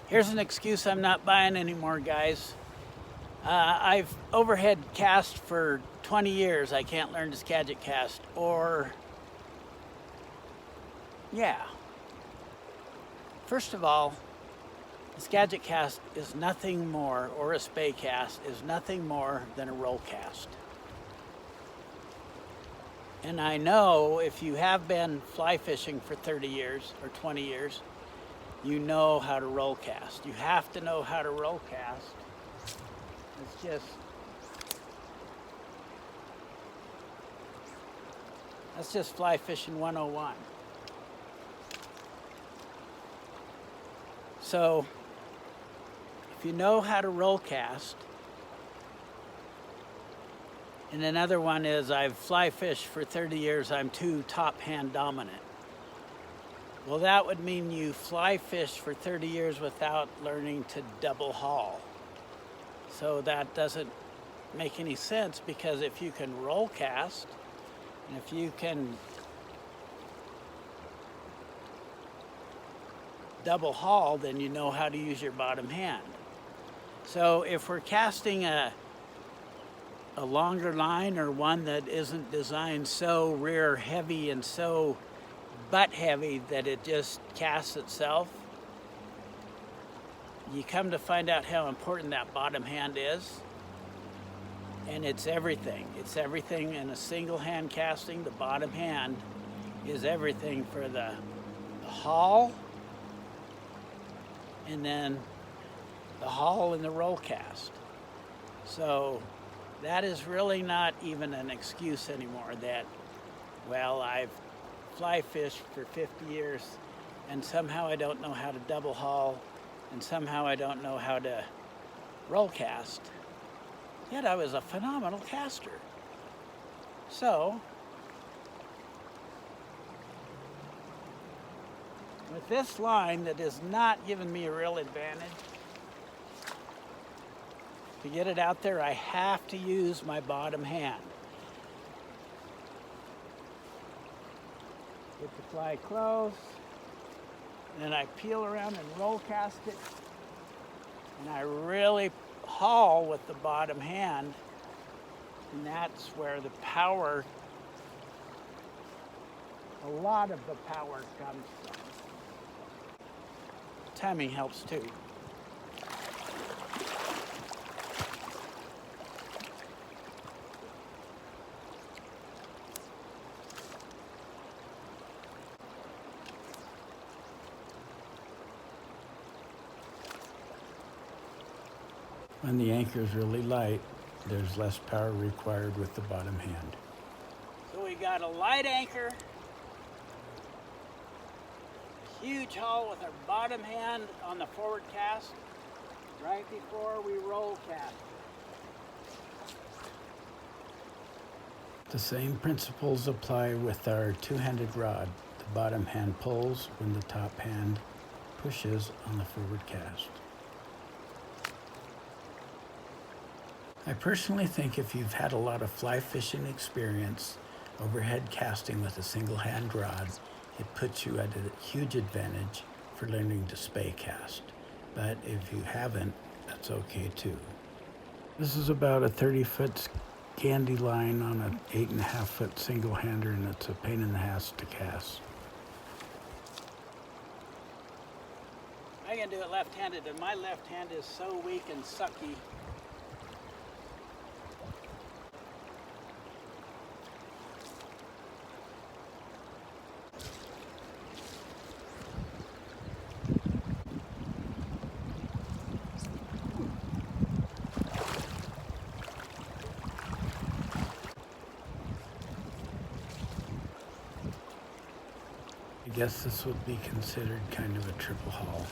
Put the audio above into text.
Here's an excuse I'm not buying anymore, guys. I've overhead cast for 20 years. I can't learn to Skagit cast. Or, yeah. First of all, a Skagit cast is nothing more, or a Spey cast is nothing more than a roll cast. And I know if you have been fly fishing for 30 years or 20 years, you know how to roll cast. You have to know how to roll cast. That's just fly fishing 101. So, if you know how to roll cast, and another one is I've fly fished for 30 years, I'm too top hand dominant. Well, that would mean you fly fish for 30 years without learning to double haul. So that doesn't make any sense, because if you can roll cast, and if you can double haul, then you know how to use your bottom hand. So if we're casting a longer line, or one that isn't designed so rear heavy and so butt heavy that it just casts itself, you come to find out how important that bottom hand is. And it's everything. It's everything in a single hand casting. The bottom hand is everything for the haul, and then the haul and the roll cast. So that is really not even an excuse anymore that, well, I've fly fished for 50 years and somehow I don't know how to double haul, and somehow I don't know how to roll cast. Yet I was a phenomenal caster. So, with this line that is not giving me a real advantage, to get it out there, I have to use my bottom hand. Get the fly close, and then I peel around and roll cast it, and I really haul with the bottom hand, and that's where the power, a lot of the power comes from. Timing helps too. When the anchor is really light, there's less power required with the bottom hand. So we got a light anchor, huge haul with our bottom hand on the forward cast right before we roll cast. The same principles apply with our two-handed rod. The bottom hand pulls when the top hand pushes on the forward cast. I personally think if you've had a lot of fly fishing experience overhead casting with a single hand rod, it puts you at a huge advantage for learning to Spey cast. But if you haven't, that's okay too. This is about a 30-foot Scandi line on an 8.5-foot single hander, and it's a pain in the ass to cast. I can do it left-handed, and my left hand is so weak and sucky. I guess this would be considered kind of a triple haul.